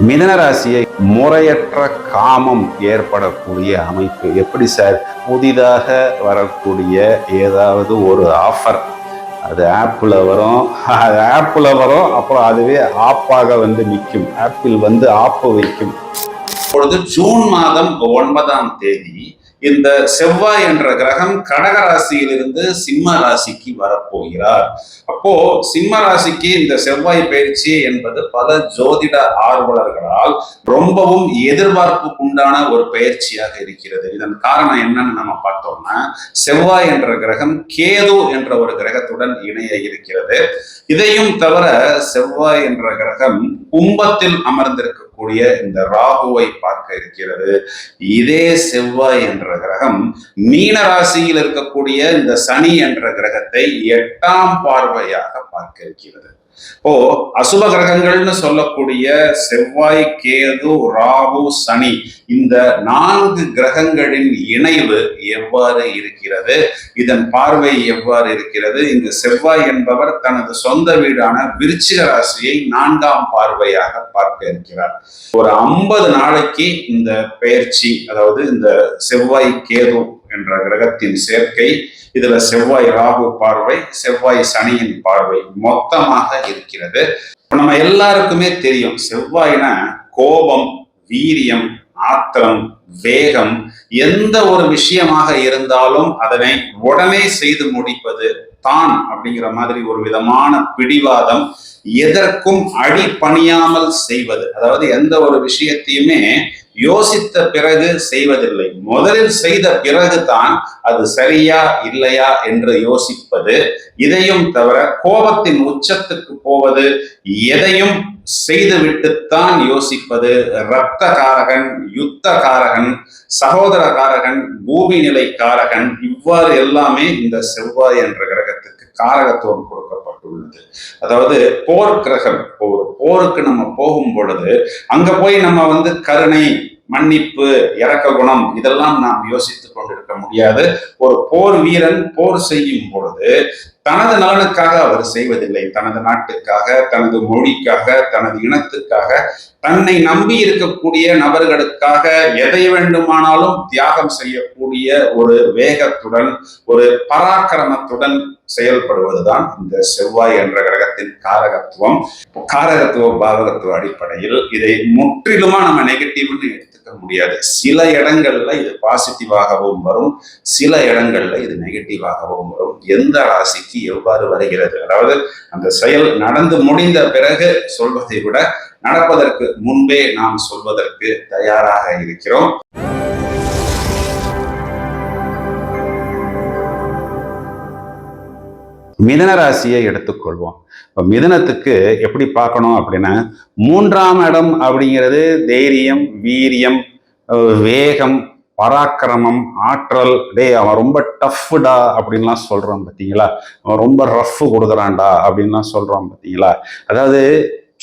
மிதன ராசியை முறையற்ற காமம் ஏற்படக்கூடிய அமைப்பு. எப்படி சார்? புதிதாக வரக்கூடிய ஏதாவது ஒரு ஆஃபர், அது ஆப்பில் வரும், அப்புறம் அதுவே ஆப்பாக வந்து நிற்கும். ஆப்பிள் வந்து ஆப்பு வைக்கும். இப்பொழுது ஜூன் மாதம் 9ஆம் தேதி இந்த செவ்வாய் என்ற கிரகம் கடக ராசியிலிருந்து சிம்ம ராசிக்கு வரப்போகிறார். அப்போ சிம்ம ராசிக்கு இந்த செவ்வாய் பயிற்சி என்பது பல ஜோதிட ஆர்வலர்களால் ரொம்பவும் எதிர்பார்ப்புக்குண்டான ஒரு பயிற்சியாக இருக்கிறது. இதன் காரணம் என்னன்னு நம்ம பார்த்தோம்னா, செவ்வாய் என்ற கிரகம் கேது என்ற ஒரு கிரகத்துடன் இணைய இருக்கிறது. இதையும் தவிர செவ்வாய் என்ற கிரகம் கும்பத்தில் அமர்ந்திருக்கக்கூடிய இந்த ராகுவை பார்க்க இருக்கிறது. இதே செவ்வாய் என்ற கிரகம் மீன ராசியில் இருக்கக்கூடிய இந்த சனி என்ற கிரகத்தை 8ஆம் பார்வையாக பார்க்க இருக்கிறது. அசுப கிரகங்கள்னு சொல்லக்கூடிய செவ்வாய், கேது, ராகு, சனி, இந்த 4 கிரகங்களின் இணைவு எவ்வாறு இருக்கிறது, இதன் பார்வை எவ்வாறு இருக்கிறது? இந்த செவ்வாய் என்பவர் தனது சொந்த வீடான விருச்சிக ராசியை 4ஆம் பார்வையாக பார்க்க இருக்கிறார். ஒரு 50 நாளைக்கு இந்த பெயர்ச்சி, அதாவது இந்த செவ்வாய் கேது என்ற கிரகத்தின் சேர்க்கை, இதுல செவ்வாய் ராகு பார்வை, செவ்வாய் சனியின் பார்வை மொத்தமாக இருக்கிறது. நம்ம எல்லாருக்குமே தெரியும், செவ்வாய்னா கோபம், வீரியம், ஆத்திரம், வேகம், எந்த ஒரு விஷயமாக இருந்தாலும் அதனை உடனே செய்து முடிப்பது தான் அப்படிங்கிற மாதிரி ஒரு விதமான பிடிவாதம், எதற்கும் அடி பணியாமல் செய்வது. அதாவது எந்த ஒரு விஷயத்தையுமே யோசித்த பிறகு செய்வதில்லை, முதலில் செய்த பிறகுதான் அது சரியா இல்லையா என்று யோசிப்பது. இதையும் தவிர கோபத்தின் உச்சத்துக்கு போவது, எதையும் செய்துவிட்டுத்தான் யோசிப்பது. இரத்த காரகன், யுத்த காரகன், சகோதர காரகன், பூமி நிலை காரகன், இவ்வாறு எல்லாமே இந்த செவ்வாய் என்ற கிரகத்துக்கு காரகத்துவம் கொடுக்கப்பட்டுள்ளது. அதாவது போர் கிரகம். போருக்கு நம்ம போகும் பொழுது அங்க போய் நம்ம வந்து கருணை, மன்னிப்பு, இரக்க குணம் இதெல்லாம் நாம் யோசித்துக் கொண்டிருக்க முடியாது. ஒரு போர் வீரன் போர் செய்யும் பொழுது தனது நலனுக்காக அவர் செய்வதில்லை, தனது நாட்டுக்காக, தனது மொழிக்காக, தனது இனத்துக்காக, தன்னை நம்பி இருக்கக்கூடிய நபர்களுக்காக எதை வேண்டுமானாலும் தியாகம் செய்யக்கூடிய ஒரு வேகத்துடன், ஒரு பராக்கிரமத்துடன் செயல்படுவதுதான் இந்த செவ்வாய் என்ற கிரகத்தின் காரகத்துவம். காரகத்துவ பாவகத்துவ அடிப்படையில் இதை முற்றிலுமா நம்ம நெகட்டிவ்னு எடுத்துக்க முடியாது. சில இடங்கள்ல இது பாசிட்டிவாகவும் வரும், சில இடங்கள்ல இது நெகட்டிவாகவும் வரும். எந்த ராசிக்கு எவ்வாறு வருகிறது, அதாவது அந்த செயல் நடந்து முடிந்த பிறகு சொல்வதை விட நடப்பதற்கு முன்பே நாம் சொல்வதற்கு தயாராக இருக்கிறோம். மிதன ராசியை எடுத்துக்கொள்வோம். இப்போ மிதனத்துக்கு எப்படி பார்க்கணும் அப்படின்னா, 3ஆம் இடம் அப்படிங்கிறது தைரியம், வீரியம், வேகம், பராக்கிரமம், ஆற்றல். அவன் ரொம்ப டஃப்டா அப்படின்லாம் சொல்றான் பார்த்தீங்களா, அவன் ரொம்ப ரஃப் கொடுக்குறான்டா அப்படின்லாம் சொல்றான் பார்த்தீங்களா. அதாவது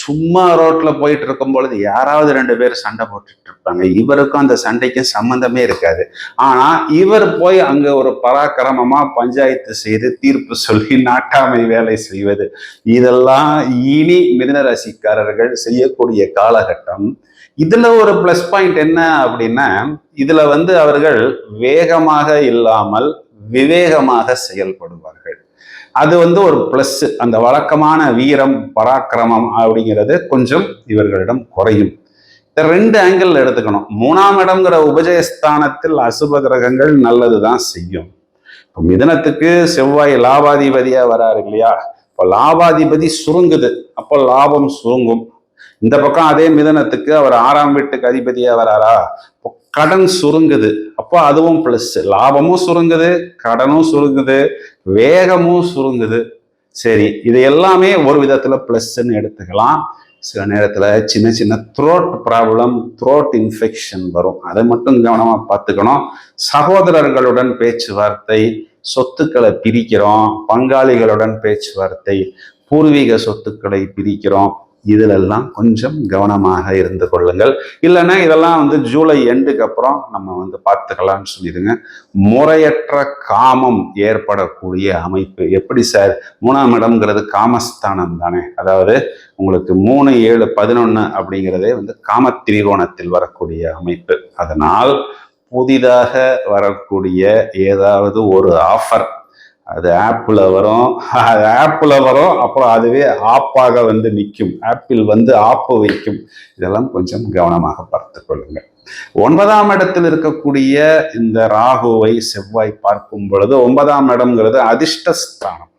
சும்மா ரோட்ல போயிட்டு இருக்கும் பொழுது யாராவது 2 பேர் சண்டை போட்டுட்டு இருப்பாங்க, இவருக்கும் அந்த சண்டைக்கும் சம்பந்தமே இருக்காது. ஆனா இவர் போய் அங்க ஒரு பராக்கிரமமா பஞ்சாயத்து செய்து தீர்ப்பு சொல்லி நாட்டாமை வேலை செய்வது, இதெல்லாம் இனி மிதுன ராசிக்காரர்கள் செய்யக்கூடிய காலகட்டம். இதுல ஒரு பிளஸ் பாயிண்ட் என்ன அப்படின்னா, இதுல வந்து அவர்கள் வேகமாக இல்லாமல் விவேகமாக செயல்படுவார்கள். அது வந்து ஒரு பிளஸ். அந்த வழக்கமான வீரம், பராக்கிரமம் அப்படிங்கிறது கொஞ்சம் இவர்களிடம் குறையும். 2 ஆங்கிள் எடுத்துக்கணும். 3ஆம் இடம்ங்கிற உபஜயஸ்தானத்தில் அசுப கிரகங்கள் நல்லதுதான் செய்யும். இப்போ மிதனத்துக்கு செவ்வாய் லாபாதிபதியா வராரு இல்லையா, இப்போ லாபாதிபதி சுருங்குது, அப்போ லாபம் சுருங்கும். இந்த பக்கம் அதே மிதனத்துக்கு அவர் 6ஆம் வீட்டுக்கு அதிபதியா வராரா, கடன் சுருங்குது, அப்போ அதுவும் பிளஸ். லாபமும் சுருங்குது, கடனும் சுருங்குது, வேகமும் சுருங்குது. சரி, இது எல்லாமே ஒரு விதத்துல பிளஸ்ன்னு எடுத்துக்கலாம். சில நேரத்துல சின்ன சின்ன த்ரோட் ப்ராப்ளம், த்ரோட் இன்ஃபெக்ஷன் வரும், அதை மட்டும் கவனமா பார்த்துக்கணும். சகோதரர்களுடன் பேச்சுவார்த்தை, சொத்துக்களை பிரிக்கிறோம், பங்காளிகளுடன் பேச்சுவார்த்தை, பூர்வீக சொத்துக்களை பிரிக்கிறோம், இதிலெல்லாம் கொஞ்சம் கவனமாக இருந்து கொள்ளுங்கள். இல்லைன்னா இதெல்லாம் ஜூலை எண்டுக்கு அப்புறம் நம்ம பார்த்துக்கலாம்னு சொல்லிடுங்க. முறையற்ற காமம் ஏற்படக்கூடிய அமைப்பு எப்படி சார்? 3ஆம் இடம்ங்கிறது காமஸ்தானம் தானே. அதாவது உங்களுக்கு 3, 7, 11 அப்படிங்கிறதே காம திரிகோணத்தில் வரக்கூடிய அமைப்பு. அதனால் புதிதாக வரக்கூடிய ஏதாவது ஒரு ஆஃபர், அது ஆப்பில் வரும், அப்புறம் அதுவே ஆப்பாக நிற்கும். ஆப்பிள் ஆப்பு வைக்கும். இதெல்லாம் கொஞ்சம் கவனமாக பார்த்து கொள்ளுங்கள். 9ஆம் இடத்தில் இருக்கக்கூடிய இந்த ராகுவை செவ்வாய் பார்க்கும் பொழுது 9ஆம் இடம்ங்கிறது அதிர்ஷ்டஸ்தானம்.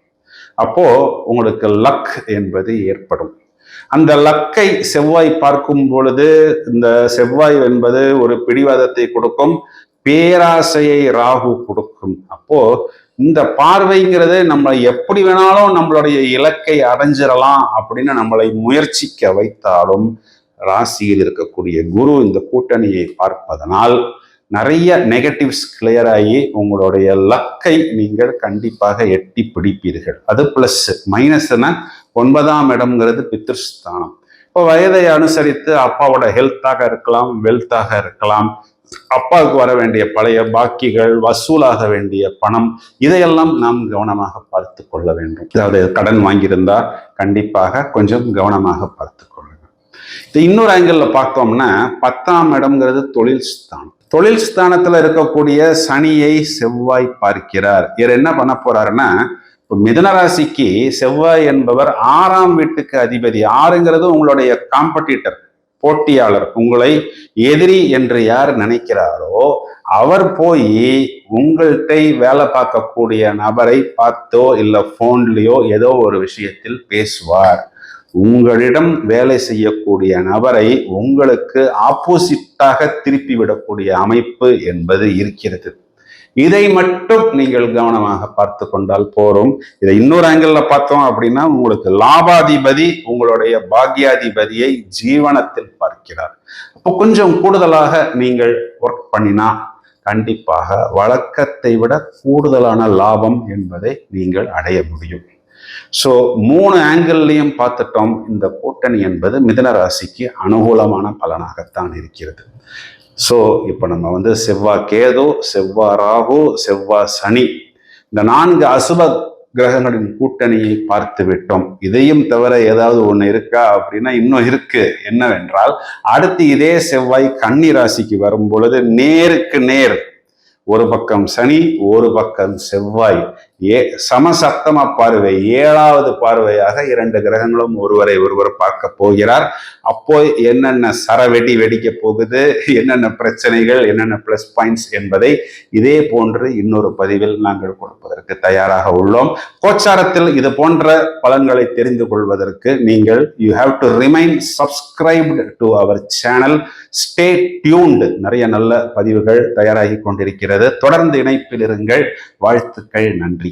அப்போ உங்களுக்கு லக் என்பது ஏற்படும். அந்த லக்கை செவ்வாய் பார்க்கும் பொழுது இந்த செவ்வாய் என்பது ஒரு பிடிவாதத்தை கொடுக்கும், பேராசையை ராகு கொடுக்கும். அப்போ இந்த பார்வைங்கிறது நம்ம எப்படி வேணாலும் நம்மளுடைய இலக்கை அடைஞ்சிடலாம் அப்படின்னு நம்மளை முயற்சிக்க வைத்தாலும் ராசியில் இருக்கக்கூடிய குரு இந்த கூட்டணியை பார்ப்பதனால் நிறைய நெகட்டிவ்ஸ் கிளியர் ஆகி உங்களுடைய லக்கை நீங்கள் கண்டிப்பாக எட்டி பிடிப்பீர்கள். அது பிளஸ். மைனஸ்னா 9ஆம் இடம்ங்கிறது பித்ருஸ்தானம். இப்போ வயதை அனுசரித்து அப்பாவோட ஹெல்த்தாக இருக்கலாம், வெல்த்தாக இருக்கலாம், அப்பாவுக்கு வர வேண்டிய பழைய பாக்கிகள், வசூலாக வேண்டிய பணம், இதையெல்லாம் நாம் கவனமாக பார்த்து கொள்ள வேண்டும். அதாவது கடன் வாங்கியிருந்தா கண்டிப்பாக கொஞ்சம் கவனமாக பார்த்து கொள்ளுங்க. இது இன்னொரு ஆங்கிள் பார்த்தோம்னா 10ஆம் இடம்ங்கிறது தொழில் ஸ்தானம். தொழில் ஸ்தானத்துல இருக்கக்கூடிய சனியை செவ்வாய் பார்க்கிறார். இவர் என்ன பண்ண போறாருன்னா, மிதுன ராசிக்கு செவ்வாய் என்பவர் 6ஆம் வீட்டுக்கு அதிபதி. 6ங்கிறது உங்களுடைய காம்படிட்டர், போட்டியாளர். உங்களை எதிரி என்று யார் நினைக்கிறாரோ அவர் போய் உங்கள்கிட்ட வேலை பார்க்கக்கூடிய நபரை பார்த்தோ இல்லை போன்லயோ ஏதோ ஒரு விஷயத்தில் பேசுவார். உங்களிடம் வேலை செய்யக்கூடிய நபரை உங்களுக்கு ஆப்போசிட்டாக திருப்பி விடக்கூடிய அமைப்பு என்பது இருக்கிறது. இதை மட்டும் நீங்கள் கவனமாக பார்த்து கொண்டால் போரும். இதை இன்னொரு ஆங்கிள் பார்த்தோம் அப்படின்னா, உங்களுக்கு லாபாதிபதி உங்களுடைய பாக்யாதிபதியை ஜீவனத்தில் பார்க்கிறார். அப்போ கொஞ்சம் கூடுதலாக நீங்கள் ஒர்க் பண்ணினா கண்டிப்பாக வழக்கத்தை விட கூடுதலான லாபம் என்பதை நீங்கள் அடைய முடியும். ஸோ 3 ஆங்கிள்லையும் பார்த்துட்டோம். இந்த கூட்டணி என்பது மிதுன ராசிக்கு அனுகூலமான பலனாகத்தான் இருக்கிறது. ஸோ இப்போ நம்ம செவ்வாய் கேது, செவ்வாய் ராகு, செவ்வாய் சனி, இந்த 4 அசுப கிரகங்களின் கூட்டணியை பார்த்து விட்டோம். இதையும் தவிர ஏதாவது ஒன்று இருக்கா அப்படின்னா இன்னும் இருக்கு. என்னவென்றால், அடுத்து இதே செவ்வாய் கன்னி ராசிக்கு வரும் பொழுது நேருக்கு நேர் ஒரு பக்கம் சனி, ஒரு பக்கம் செவ்வாய், சமசப்தம பார்வை, 7வது பார்வையாக 2 கிரகங்களும் ஒருவரை ஒருவர் பார்க்க போகிறார். அப்போ என்னென்ன சரவெடி வெடிக்க போகுது, என்னென்ன பிரச்சனைகள், என்னென்ன பிளஸ் பாயிண்ட்ஸ் என்பதை இதே போன்று இன்னொரு பதிவில் நாங்கள் கொடுப்பதற்கு தயாராக உள்ளோம். கோச்சாரத்தில் இது போன்ற பலன்களை தெரிந்து கொள்வதற்கு நீங்கள் you have to remain subscribed to our channel. Stay tuned. நிறைய நல்ல பதிவுகள் தயாராகி கொண்டிருக்கிறது. தொடர்ந்து இணைப்பில் இருங்கள். வாழ்த்துக்கள். நன்றி.